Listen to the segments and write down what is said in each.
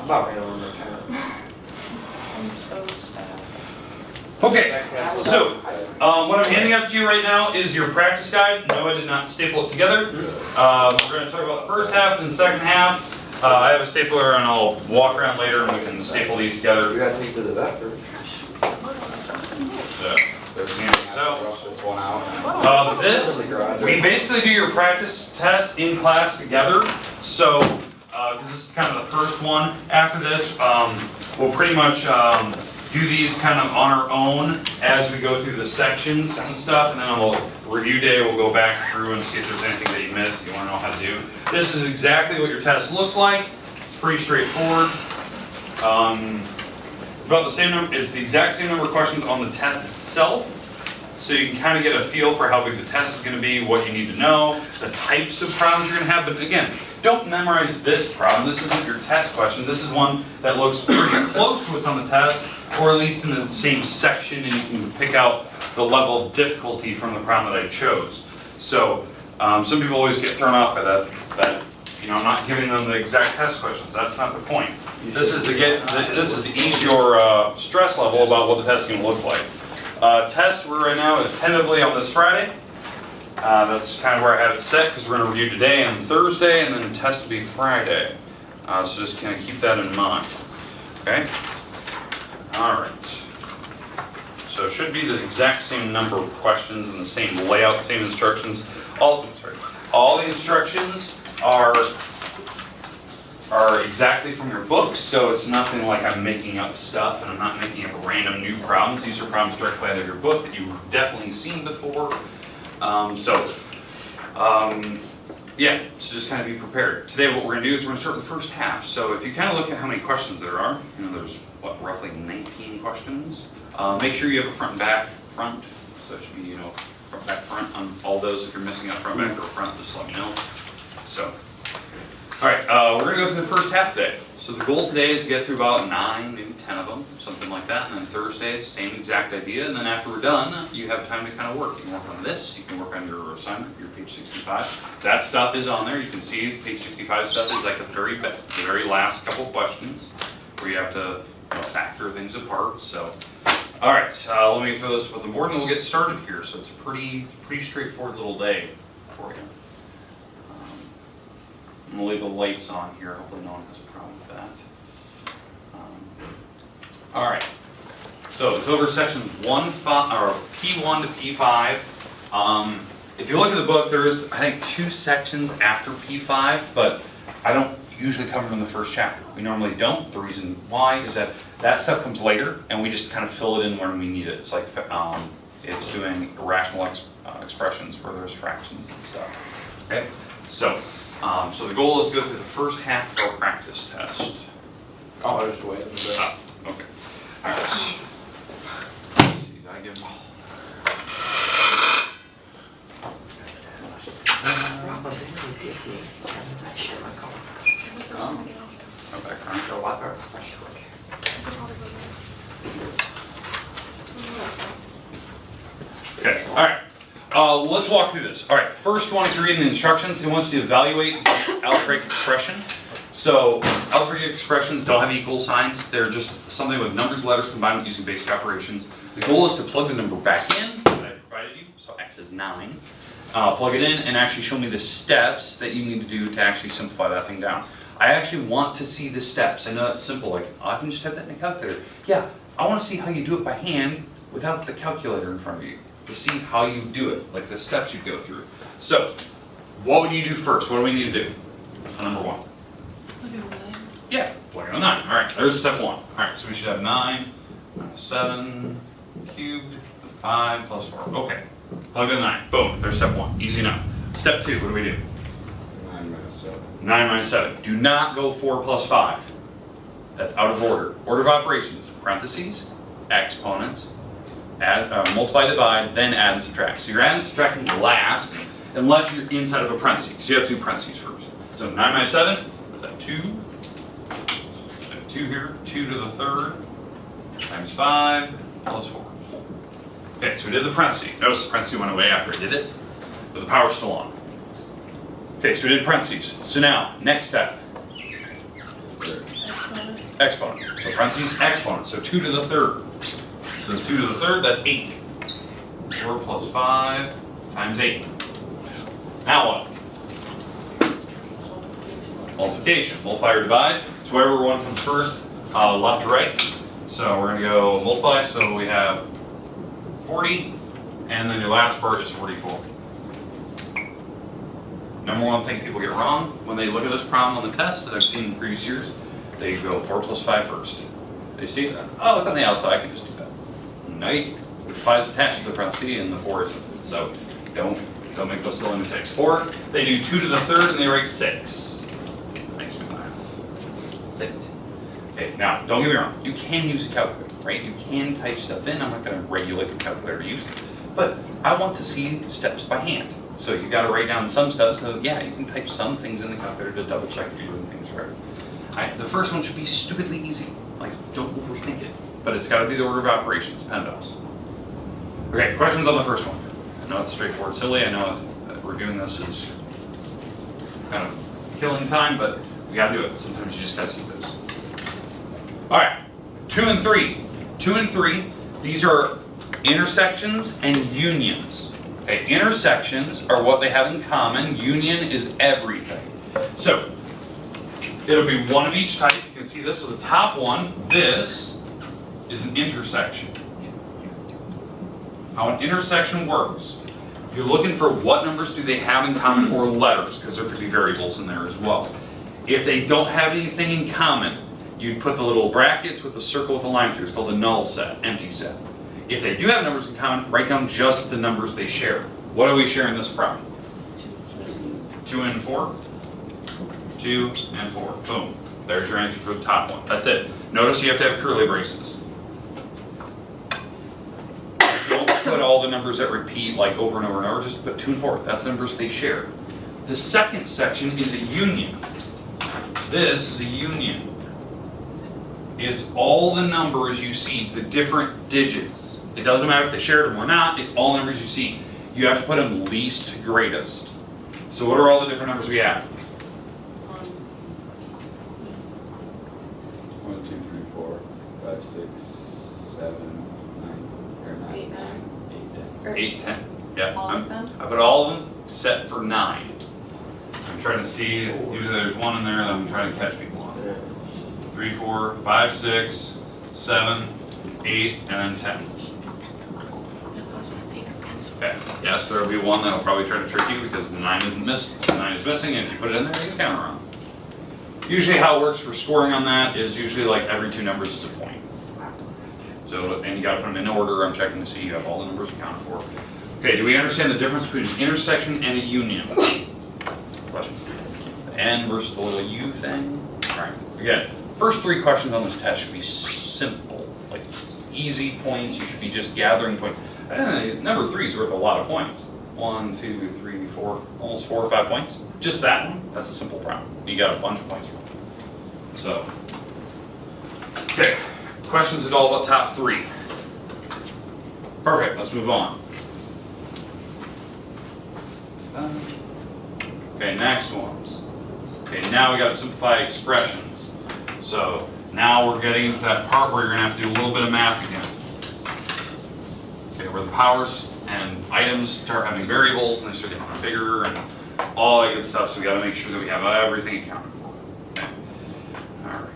about right on the count. I'm so sad. Okay, so what I'm handing out to you right now is your practice guide. No, I did not staple it together. We're going to talk about the first half and the second half. I have a stapler and I'll walk around later and we can staple these together. We gotta take to the vet first. So So, this one out. this, we basically do your practice test in class together. So, because this is kind of the first one. After this, we'll pretty much do these kind of on our own as we go through the sections and stuff. And then on the review day, we'll go back through and see if there's anything that you missed that you want to know how to do. This is exactly what your test looks like. It's pretty straightforward. About the same number, it's the exact same number of questions on the test itself. So you can kind of get a feel for how big the test is going to be, what you need to know, the types of problems you're going to have. But again, don't memorize this problem. This isn't your test question. This is one that looks pretty close to what's on the test, or at least in the same section, and you can pick out the level of difficulty from the problem that I chose. So some people always get thrown off by that you know, I'm not giving them the exact test questions. That's not the point. This is to ease your stress level about what the test is going to look like. Test right now is tentatively on this Friday. That's kind of where I have it set because we're going to review today and Thursday, and then the test will be Friday. So just kind of keep that in mind. Okay? All right. So it should be the exact same number of questions and the same layout, same instructions. All the instructions are exactly from your book, so it's nothing like I'm making up stuff and I'm not making up random new problems. These are problems directly out of your book that you've definitely seen before. Yeah, so just kind of be prepared. Today what we're going to do is we're going to start with the first half. So if you kind of look at how many questions there are, you know, there's what, roughly 19 questions. Make sure you have a front and back, front, so it should be, you know, front, back, front on all those. If you're missing out front, back, or front, just let me know. So, all right, we're going to go through the first half today. So the goal today is to get through about 9, maybe 10 of them, something like that. And then Thursday, same exact idea. And then after we're done, you have time to kind of work. You can work on this. You can work on your assignment, your page 65. That stuff is on there. You can see page 65 stuff is like the very last couple questions where you have to, you know, factor things apart. So, all right, let me throw this with the board and we'll get started here. So it's a pretty straightforward little day for you. I'm going to leave the lights on here. Hopefully no one has a problem with that. All right. So it's over sections P1 to P5. If you look at the book, there's, I think, 2 sections after P5, but I don't usually cover them in the first chapter. We normally don't. The reason why is that stuff comes later, and we just kind of fill it in when we need it. It's like it's doing irrational expressions where there's fractions and stuff. Okay. So the goal is to go through the first half of our practice test. Oh, I was just waiting for that. Okay. All right. Let's see, did I give them? Go back around. Go back there. Okay. All right. Let's walk through this. All right, first one is reading the instructions. He wants you to evaluate the algebraic expression. So algebraic expressions don't have equal signs. They're just something with numbers, letters combined with using basic operations. The goal is to plug the number back in that I provided you. So x is 9. Plug it in and actually show me the steps that you need to do to actually simplify that thing down. I actually want to see the steps. I know that's simple, like, oh, I can just type that in a calculator. Yeah, I want to see how you do it by hand without the calculator in front of you, to see how you do it, like the steps you go through. So, what would you do first? What do we need to do? Number 1. Yeah, plug in a 9. All right, there's step 1. All right, so we should have 9 minus 7 cubed, 5 plus 4. Okay, plug in 9. Boom, there's step 1. Easy enough. Step 2, what do we do? 9 minus 7. 9 minus 7. Do not go 4 plus 5. That's out of order. Order of operations, parentheses, exponents, add, multiply, divide, then add and subtract. So you're adding and subtracting last, unless you're inside of a parentheses, because you have to do parentheses first. So 9 minus 7, is that 2? 2 here, 2 to the third, times 5, plus 4. Okay, so we did the parentheses. Notice the parentheses went away after I did it, but the power's still on. Okay, so we did parentheses. So now, next step. exponent. So parentheses, exponent, so 2 to the third. So 2 to the third, that's 8. 4 plus 5 times 8. Now what? Multiplication, multiply or divide. So whatever one comes first, left to right. So we're gonna go multiply, so we have 40, and then your last part is 44. Number one thing people get wrong when they look at this problem on the test that I've seen in previous years, they go 4 plus 5 first. They see that, oh, it's on the outside, I can just do that. No, you can't. The 5 is attached to the parentheses and the 4 isn't. So don't make those silly mistakes. Or they do 2 to the third and they write 6. Makes me laugh. 6. Okay, now, don't get me wrong, you can use a calculator, right? You can type stuff in, I'm not gonna regulate the calculator to use it. But I want to see steps by hand. So you gotta write down some steps, so yeah, you can type some things in the calculator to double check if you're doing things right. The first one should be stupidly easy. Like, don't overthink it. But it's gotta be the order of operations, PEMDAS. Okay, questions on the first one? I know it's straightforward, silly, I know reviewing this is kind of killing time, but we gotta do it. Sometimes you just gotta see those. All right, 2 and 3. 2 and 3, these are intersections and unions. Okay, intersections are what they have in common. Union is everything. So, it'll be one of each type. You can see this. So the top one, this, is an intersection. How an intersection works. You're looking for what numbers do they have in common, or letters, because there could be variables in there as well. If they don't have anything in common, you'd put the little brackets with the circle with the line through. It's called a null set, empty set. If they do have numbers in common, write down just the numbers they share. What do we share in this problem? 2 and 4? 2 and 4. Boom. There's your answer for the top one. That's it. Notice you have to have curly braces. Don't put all the numbers that repeat like over and over and over. Just put 2 and 4. That's the numbers they share. The second section is a union. This is a union. It's all the numbers you see, the different digits. It doesn't matter if they shared them or not, it's all numbers you see. You have to put them least to greatest. So what are all the different numbers we have? 1, 2, 3, 4, 5, 6, 7, 9, or 9, 8, 9. 8, 10. 8, 10. Yeah, All of them? I put all of them except for 9. I'm trying to see, usually there's one in there that I'm trying to catch people on. 3, 4, 5, 6, 7, 8, and then 10. Okay. Yes, there will be one that'll probably try to trick you because the 9 isn't missing. The 9 is missing, and if you put it in there, you can count around. Usually how it works for scoring on that is usually like every 2 numbers is a point. So, and you gotta put them in order. I'm checking to see you have all the numbers accounted for. Okay, do we understand the difference between an intersection and a union? Question. The N versus the little U thing. All right, again, first 3 questions on this test should be simple, like easy points. You should be just gathering points. Number 3 is worth a lot of points. 1, 2, 3, 4, almost 4 or 5 points. Just that one, that's a simple problem. You got a bunch of points from it. So, okay, questions at all about top 3? Perfect, let's move on. Okay, next ones. Okay, now we got to simplify expressions. So now we're getting into that part where you're going to have to do a little bit of math again. Okay, where the powers and items start having variables and they start getting bigger and all that good stuff. So we got to make sure that we have everything accounted for. Okay. All right.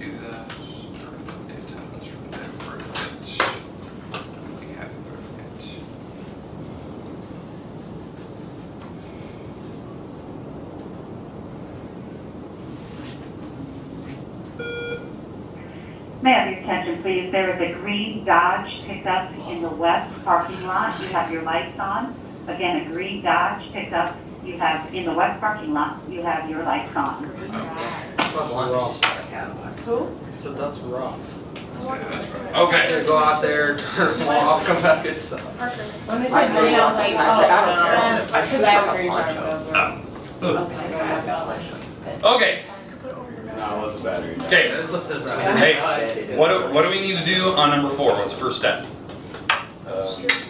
Do that. May I have your attention, please? There is a green Dodge pickup in the west parking lot. You have your lights on. Again, a green Dodge pickup. You have in the west parking lot. You have your lights on. Who? So that's rough. Okay. Go out there, turn them off, come back inside. When they said green, I was like, oh, no. I should Because I have a have a green poncho. driver as well. I was like, oh my god. Okay. No, it's battery. Okay. Let's lift it back. Hey, what do we need to do on number 4? What's the first step?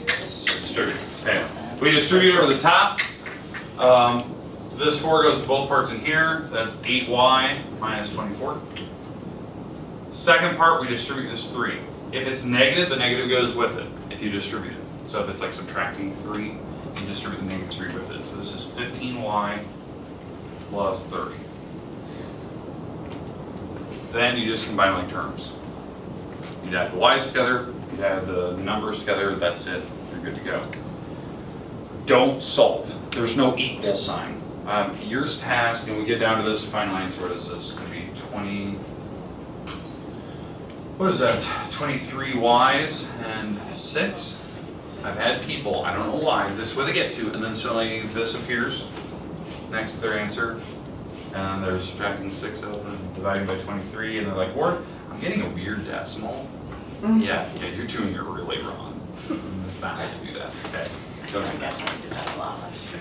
Distribute. Okay. We distribute over the top. this 4 goes to both parts in here. That's 8y minus 24. Second part, we distribute this 3. If it's negative, the negative goes with it if you distribute it. So if it's like subtracting 3, you distribute the negative 3 with it. So this is 15y plus 30. Then you just combine like terms. You'd add the y's together, you'd add the numbers together, that's it. You're good to go. Don't solve. There's no equal sign. Years past, and we get down to this final answer, what is this? It's going to be 20, what is that? 23 y's and 6. I've had people, I don't know why, this is where they get to, and then suddenly this appears next to their answer, and they're subtracting 6 out and dividing by 23, and they're like, Ward, I'm getting a weird decimal. Yeah, you're doing it really wrong. That's not how you do that. Okay. Don't do that. did that a lot last year.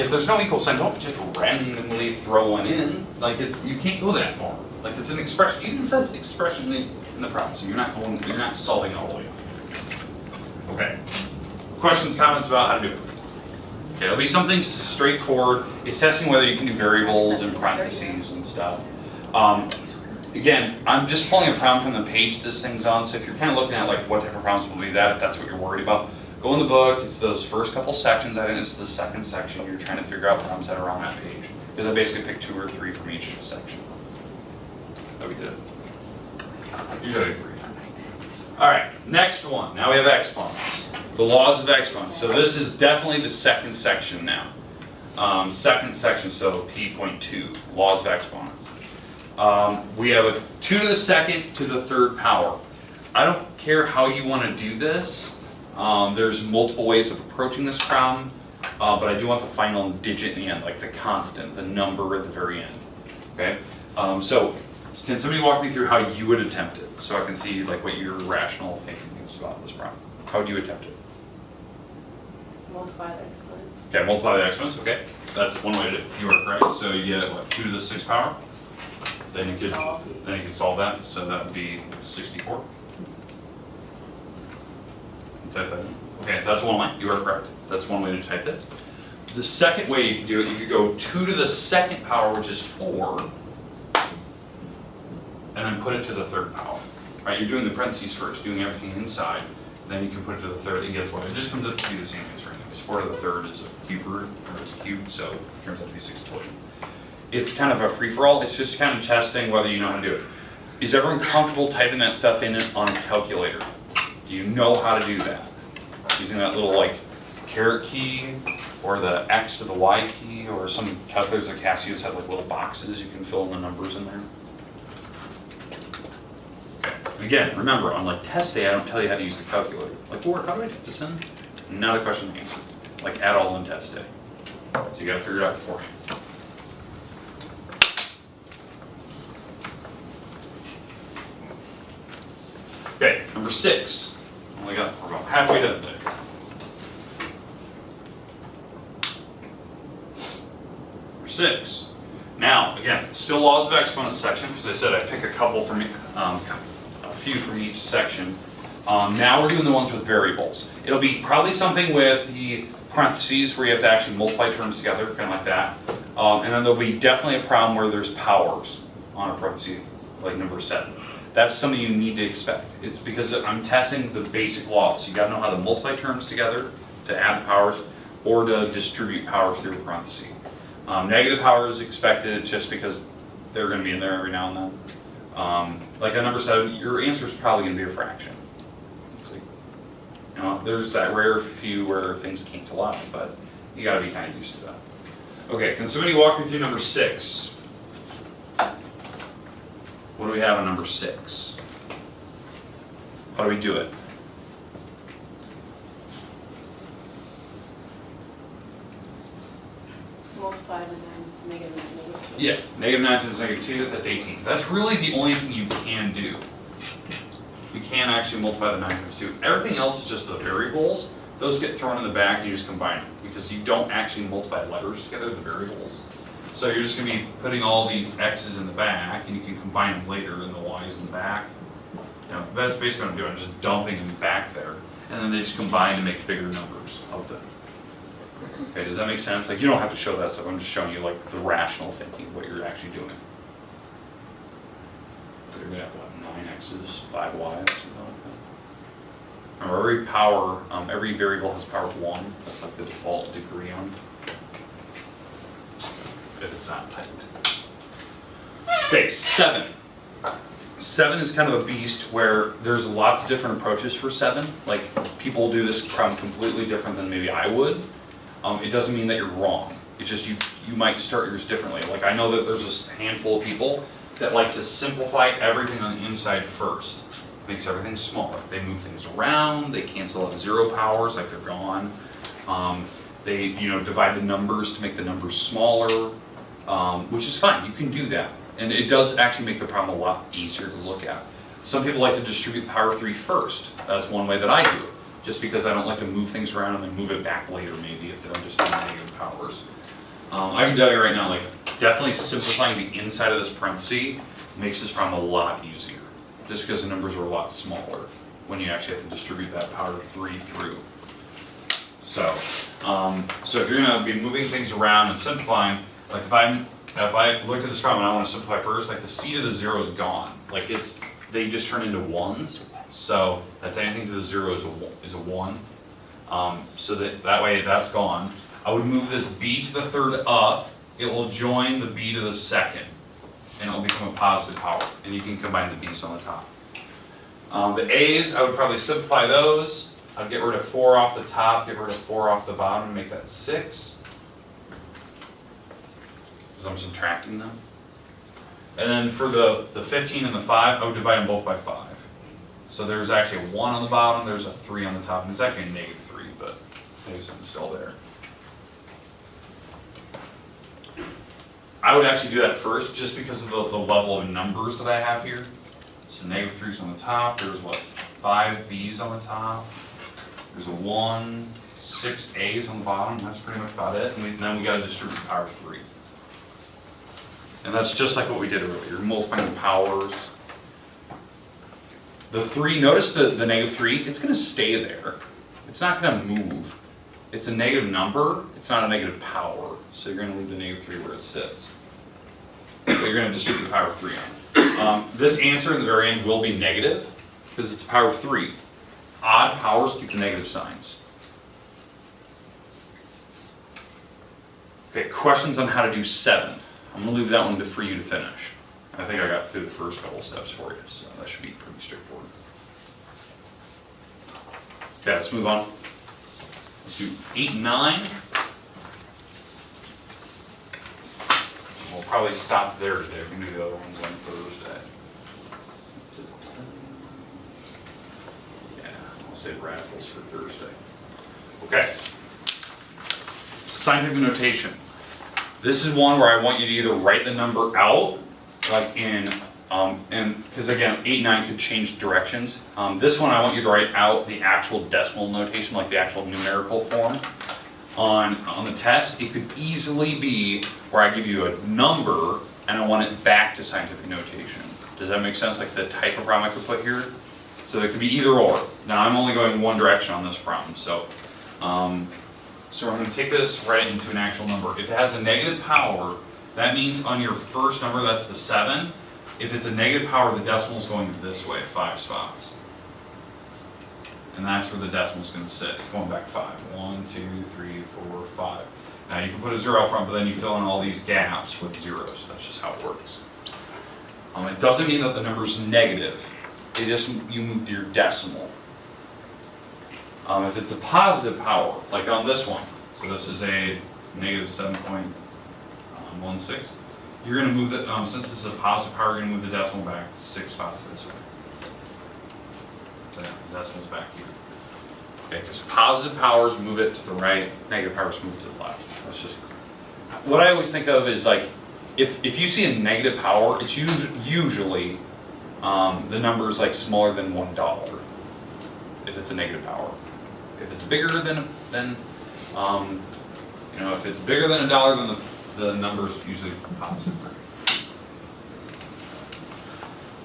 If there's no equal sign, don't just randomly throw one in. Like you can't go that far. Like it's an expression. It even says expression in the problem, so you're not solving all the way up. Okay. Questions, comments about how to do it? Okay, it'll be something straightforward. It's testing whether you can do variables and parentheses and stuff. Again, I'm just pulling a problem from the page this thing's on, so if you're kind of looking at like what type of problems will be that, if that's what you're worried about, go in the book. It's those first couple sections. I think it's the second section. You're trying to figure out problems that are on that page. Because I basically picked 2 or 3 from each section that we did. Usually 3. All right, next one. Now we have exponents. The laws of exponents. So this is definitely the second section now. Second section, so P.2, laws of exponents. We have a 2 to the second to the third power. I don't care how you want to do this. There's multiple ways of approaching this problem, but I do want the final digit in the end, like the constant, the number at the very end. Okay? So can somebody walk me through how you would attempt it, so I can see like what your rational thinking is about this problem? How would you attempt it? Multiply the exponents. Okay, multiply the exponents. Okay, that's one way to do it. You are correct. So you get what, 2 to the 6th power. Then you could solve that. So that would be 64. Type that in. Okay, that's one way. You are correct. That's one way to type it. The second way you could do it, you could go 2 to the 2nd power, which is 4, and then put it to the 3rd power. Right? You're doing the parentheses first, doing everything inside. Then you can put it to the 3rd, and guess what? It just comes up to be the same answer anyways. 4 to the 3rd is a cube root, or it's a cube, so it turns out to be 64. It's kind of a free-for-all. It's just kind of testing whether you know how to do it. Is everyone comfortable typing that stuff in on a calculator? Do you know how to do that? Using that little like caret key, or the X to the Y key, or some calculators like Casio's have like little boxes you can fill in the numbers in there. Okay. Again, remember, on like test day, I don't tell you how to use the calculator. Like, Lord, how do I type this in? Not a question to answer. Like at all in test day. So you got to figure it out beforehand. Okay, number 6. We're about halfway done today. Number 6. Now, again, still laws of exponents section, because I said I pick a couple from, a few from each section. Now we're doing the ones with variables. It'll be probably something with the parentheses where you have to actually multiply terms together, kind of like that. And then there'll be definitely a problem where there's powers on a parentheses, like number 7. That's something you need to expect. It's because I'm testing the basic laws. You got to know how to multiply terms together to add powers, or to distribute powers through a parenthesis. Negative powers expected just because they're going to be in there every now and then. Like on number 7, your answer is probably going to be a fraction. It's like, you know, there's that rare few where things cancel out, but you got to be kind of used to that. Okay, can somebody walk me through number 6? What do we have on number 6? How do we do it? Multiply with negative 9. Yeah, negative 9 times negative 2, that's 18. That's really the only thing you can do. You can actually multiply the 9 times 2. Everything else is just the variables. Those get thrown in the back and you just combine them, because you don't actually multiply letters together, the variables. So you're just going to be putting all these x's in the back, and you can combine them later, and the y's in the back. You know, that's basically what I'm doing, just dumping them back there. And then they just combine to make bigger numbers of them. Okay, does that make sense? Like, you don't have to show that stuff, I'm just showing you like the rational thinking, what you're actually doing. You're gonna have, what, 9 x's, 5 y's, something like that. Remember, every variable has a power of 1, that's like the default degree on if it's not typed. Okay, 7. 7 is kind of a beast where there's lots of different approaches for 7. Like, people do this problem completely different than maybe I would. It doesn't mean that you're wrong. It's just you might start yours differently. Like, I know that there's a handful of people that like to simplify everything on the inside first. Makes everything smaller. They move things around, they cancel out 0 powers like they're gone. They divide the numbers to make the numbers smaller, which is fine, you can do that. And it does actually make the problem a lot easier to look at. Some people like to distribute power 3 first. That's one way that I do it, just because I don't like to move things around and then move it back later maybe if they're just negative powers. I can tell you right now, like, definitely simplifying the inside of this parenthesis makes this problem a lot easier, just because the numbers are a lot smaller when you actually have to distribute that power 3 through. So if you're gonna be moving things around and simplifying, like if I looked at this problem and I want to simplify first, like the seed of the 0 is gone. Like they just turn into 1s. So that's anything to the 0 is a 1. So that way that's gone. I would move this b to the 3rd up. It will join the b to the 2nd, and it will become a positive power. And you can combine the b's on the top. The a's, I would probably simplify those. I'd get rid of 4 off the top, get rid of 4 off the bottom, and make that 6. I'm subtracting them. And then for the 15 and the 5, I would divide them both by 5. So there's actually a 1 on the bottom, there's a 3 on the top, and it's actually a -3, but maybe something's still there. I would actually do that first just because of the level of numbers that I have here. So -3's on the top, there's what, 5 b's on the top, there's a 1, 6 a's on the bottom, that's pretty much about it. And then we got to distribute power 3. And that's just like what we did earlier, multiplying the powers. The 3, notice the -3, it's going to stay there. It's not going to move. It's a negative number, it's not a negative power. So you're going to leave the -3 where it sits. So you're going to distribute power 3 on. This answer in the very end will be negative because it's power 3. Odd powers keep the negative signs. Okay, questions on how to do 7. I'm going to leave that one for you to finish. I think I got through the first couple steps for you, so that should be pretty straightforward. Okay, let's move on. Let's do 8 and 9. We'll probably stop there today. We can do the other ones on Thursday. Yeah, I'll save radicals for Thursday. Okay. Scientific notation. This is one where I want you to either write the number out, like in, and because again, 8 and 9 could change directions. This one I want you to write out the actual decimal notation, like the actual numerical form. On the test, it could easily be where I give you a number and I want it back to scientific notation. Does that make sense? Like the type of problem I could put here? So it could be either or. Now I'm only going one direction on this problem, so so I'm going to take this, write it into an actual number. If it has a negative power, that means on your first number, that's the 7. If it's a negative power, the decimal is going this way, 5 spots. And that's where the decimal is going to sit. It's going back 5. 1, 2, 3, 4, 5. Now you can put a 0 up front, but then you fill in all these gaps with zeros. That's just how it works. It doesn't mean that the number is negative. It just, you move your decimal. If it's a positive power, like on this one, so this is a negative 7.16, you're going to move the, since this is a positive power, you're going to move the decimal back 6 spots this way. So yeah, the decimal's back here. Okay, because positive powers move it to the right, negative powers move it to the left. That's just, what I always think of is like, if you see a negative power, it's usually the number is like smaller than $1 if it's a negative power. If it's bigger than if it's bigger than $1, then the number is usually positive.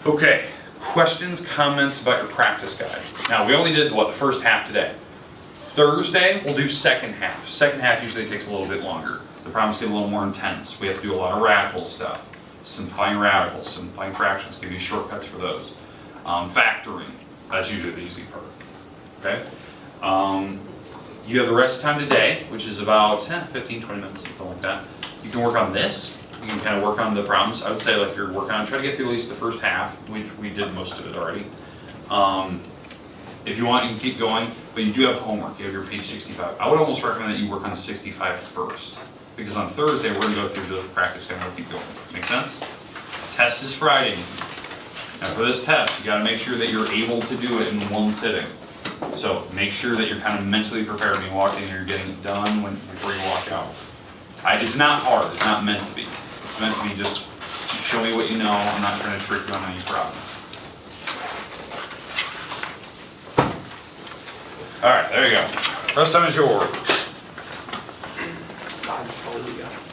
Okay, questions, comments about your practice guide. Now we only did the first half today. Thursday, we'll do second half. Second half usually takes a little bit longer. The problems get a little more intense. We have to do a lot of radical stuff. Some fine radicals, some fine fractions, give you shortcuts for those. Factoring, that's usually the easy part, okay? You have the rest of the time today, which is about 15, 20 minutes, something like that. You can work on this. You can kind of work on the problems. I would say like you're working on, try to get through at least the first half, which we did most of it already. If you want, you can keep going, but you do have homework. You have your page 65. I would almost recommend that you work on 65 first, because on Thursday, we're gonna go through the practice and we'll keep going. Make sense? Test is Friday. Now for this test, you gotta make sure that you're able to do it in one sitting. So make sure that you're kind of mentally prepared when you walk in and you're getting it done before you walk out. It's not hard, it's not meant to be. It's meant to be just, show me what you know, I'm not trying to trick you on any problem. All right, there you go. Rest time is yours. I'm totally got it.